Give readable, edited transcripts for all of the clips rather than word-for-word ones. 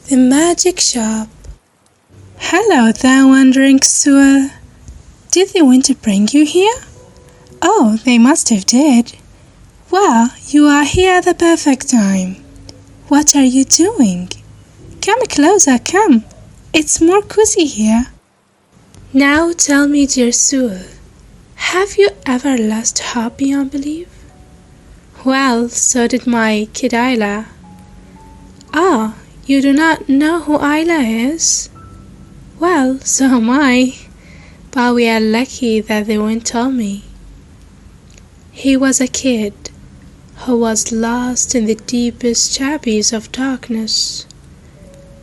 The Magic Shop. Hello there, wandering soul. Did the winter bring you here? Oh, they must have did. Well, you are here at the perfect time. What are you doing? Come closer, come. It's more cozy here. Now tell me, dear soul, have you ever lost hope beyond belief? Well, so did my kid Ayla. Ah, you do not know who Ayla is? Well, so am I, but we are lucky that they won't tell me. He was a kid who was lost in the deepest abyss of darkness.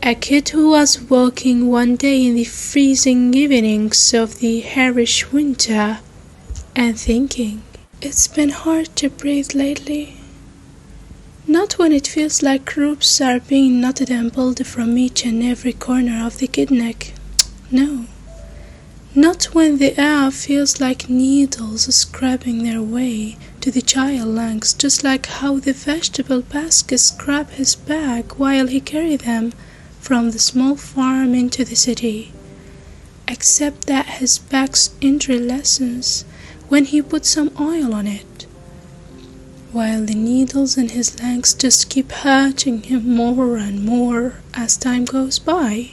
A kid who was walking one day in the freezing evenings of the harsh winter and thinking, it's been hard to breathe lately. Not when it feels like ropes are being knotted and pulled from each and every corner of the kidneck. No. Not when the air feels like needles scraping their way to the child lungs, just like how the vegetable basket scraped his back while he carried them from the small farm into the city. Except that his back's injury lessens when he put some oil on it, while the needles in his lungs just keep hurting him more and more as time goes by.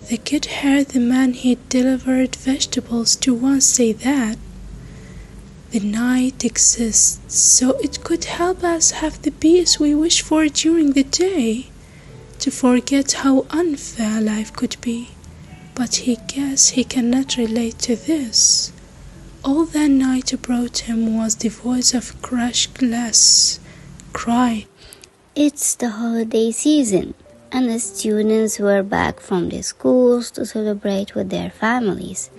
The kid heard the man he delivered vegetables to once say that the night exists so it could help us have the peace we wish for during the day, to forget how unfair life could be. But he guessed he cannot relate to this. All that night brought him was the voice of crushed glass, crying, It's the holiday season, and the students were back from their schools to celebrate with their families.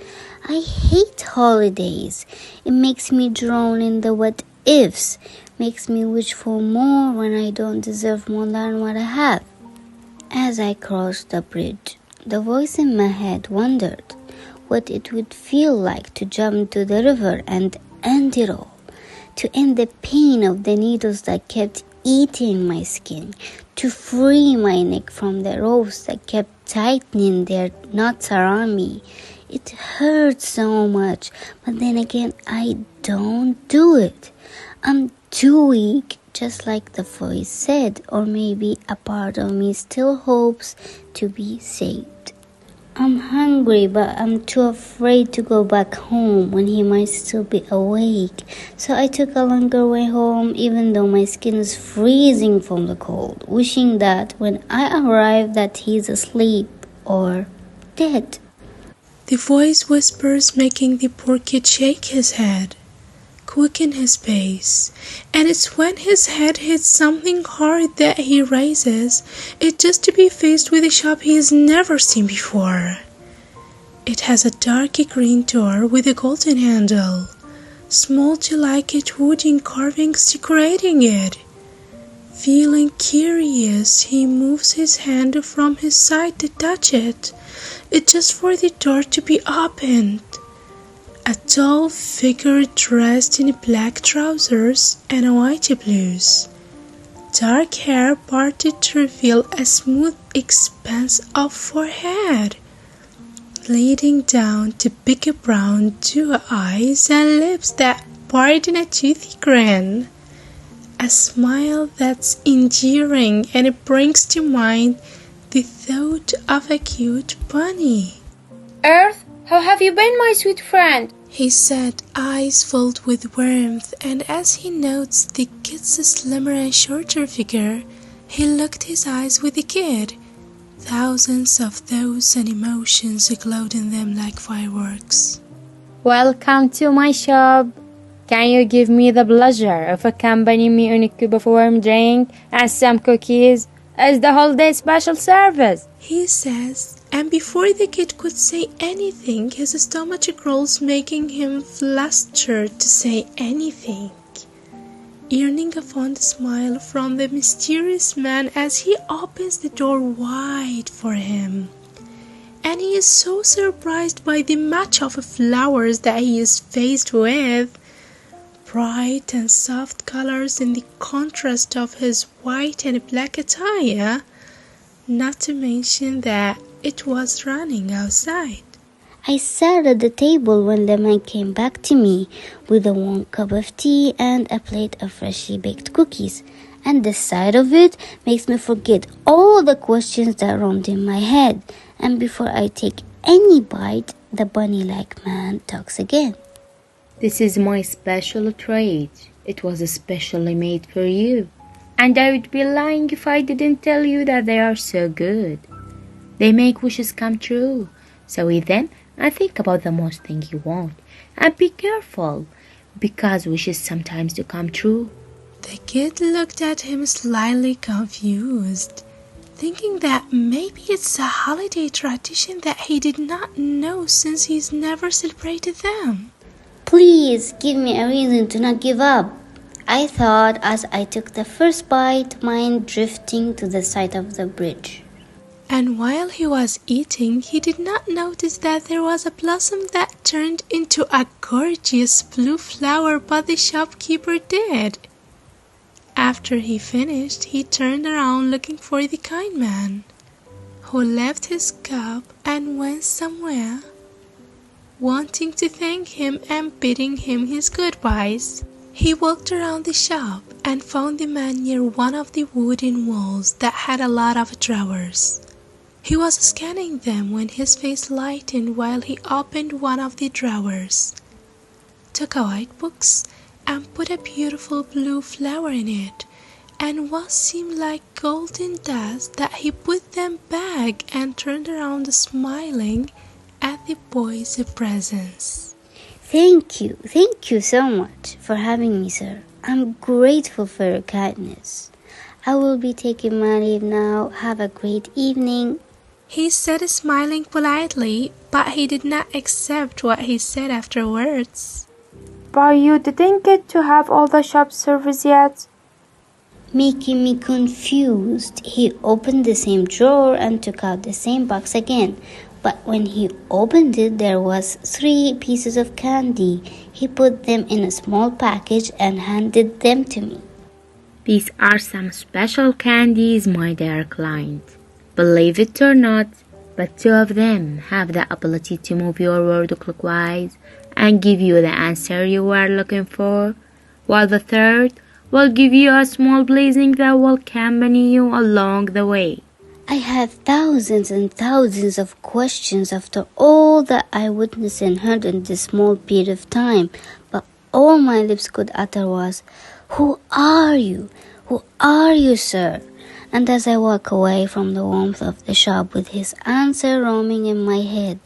I hate holidays. It makes me drown in the what ifs, makes me wish for more when I don't deserve more than what I have. As I crossed the bridge, the voice in my head wondered what it would feel like to jump to the river and end it all, to end the pain of the needles that kept eating my skin, to free my neck from the ropes that kept tightening their knots around me. It hurts so much, but then again, I don't do it. I'm too weak, just like the voice said, or maybe a part of me still hopes to be saved. I'm hungry, but I'm too afraid to go back home when he might still be awake. So I took a longer way home, even though my skin is freezing from the cold, wishing that when I arrive that he's asleep or dead. The voice whispers, making the poor kid shake his head, quicken his pace, and it's when his head hits something hard that he raises it just to be faced with a shop he has never seen before. It has a dark green door with a golden handle, small delicate wooden carvings decorating it. Feeling curious, he moves his hand from his side to touch it. It's just for the door to be opened. A tall figure dressed in black trousers and white blouse, dark hair parted to reveal a smooth expanse of forehead, leading down to big brown dew eyes and lips that part in a toothy grin, a smile that's endearing, and it brings to mind the thought of a cute bunny. Earth, how have you been, my sweet friend? He said, eyes filled with warmth, and as he notes the kid's slimmer and shorter figure, he looked his eyes with the kid. Thousands of thoughts and emotions glowed in them like fireworks. Welcome to my shop. Can you give me the pleasure of accompanying me on a cup of warm drink and some cookies as the holiday special service? He says, and before the kid could say anything, his stomach growls, making him flustered to say anything. Earning a fond smile from the mysterious man as he opens the door wide for him. And he is so surprised by the match of flowers that he is faced with. Bright and soft colors in the contrast of his white and black attire. not to mention that it was raining outside. I sat at the table when the man came back to me with a warm cup of tea and a plate of freshly baked cookies, and the sight of it makes me forget all the questions that roamed in my head. And before I take any bite, the bunny-like man talks again. This is my special treat. It was especially made for you. And I would be lying if I didn't tell you that they are so good. They make wishes come true. So eat them and think about the most thing you want. And be careful, because wishes sometimes do come true. The kid looked at him slightly confused, thinking that maybe it's a holiday tradition that he did not know since he's never celebrated them. Please give me a reason to not give up, I thought as I took the first bite, mind drifting to the side of the bridge. And while he was eating, he did not notice that there was a blossom that turned into a gorgeous blue flower, but the shopkeeper did. After he finished, he turned around looking for the kind man, who left his cup and went somewhere, wanting to thank him and bidding him his goodbyes. He walked around the shop and found the man near one of the wooden walls that had a lot of drawers. He was scanning them when his face lightened while he opened one of the drawers, took a white box, and put a beautiful blue flower in it, and what seemed like golden dust that he put them back and turned around smiling at the boy's presence. Thank you so much for having me, sir. I'm grateful for your kindness. I will be taking my leave now. Have a great evening. He said, smiling politely, but he did not accept what he said afterwards. But you didn't get to have all the shop service yet? Making me confused, he opened the same drawer and took out the same box again. But when he opened it, there was 3 pieces of candy. He put them in a small package and handed them to me. These are some special candies, my dear client. Believe it or not, but 2 of them have the ability to move your world clockwise and give you the answer you were looking for, while the 3rd will give you a small blessing that will accompany you along the way. I had thousands and thousands of questions after all that I witnessed and heard in this small period of time, but all my lips could utter was, "Who are you? Who are you, sir?" And as I walk away from the warmth of the shop with his answer roaming in my head,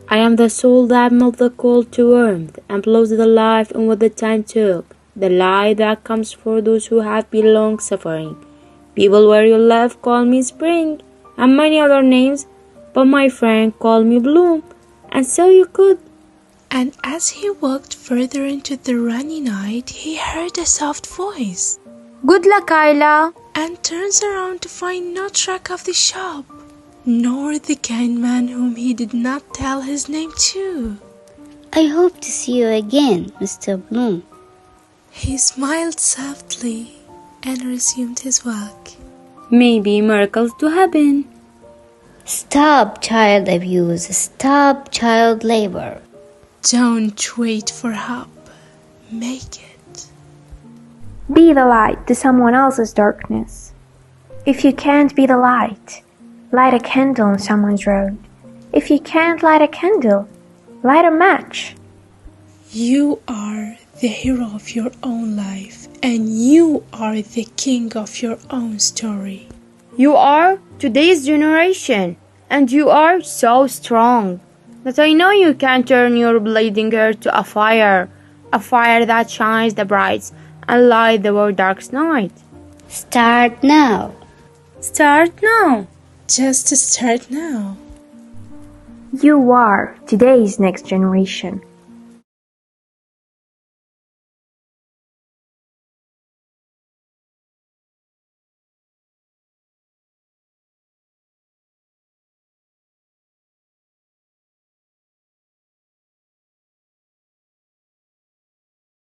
I am the soul that melts the cold to warmth and blows the life in what the time took, the light that comes for those who have been long suffering. People where you live call me Spring and many other names, but my friend called me Bloom, and so you could. And as he walked further into the rainy night, he heard a soft voice. Good luck, Ayla. And turns around to find no track of the shop, nor the kind man whom he did not tell his name to. I hope to see you again, Mr. Bloom. He smiled softly and resumed his walk. Maybe miracles do happen. Stop child abuse. Stop child labor. Don't wait for help. Make it. Be the light to someone else's darkness. If you can't be the light, light a candle on someone's road. If you can't light a candle, light a match. You are the hero of your own life, and you are the king of your own story. You are today's generation, and you are so strong that I know you can turn your bleeding earth to a fire that shines the bright and light the world darkest night. Start now. Start now. Just start now. You are today's next generation.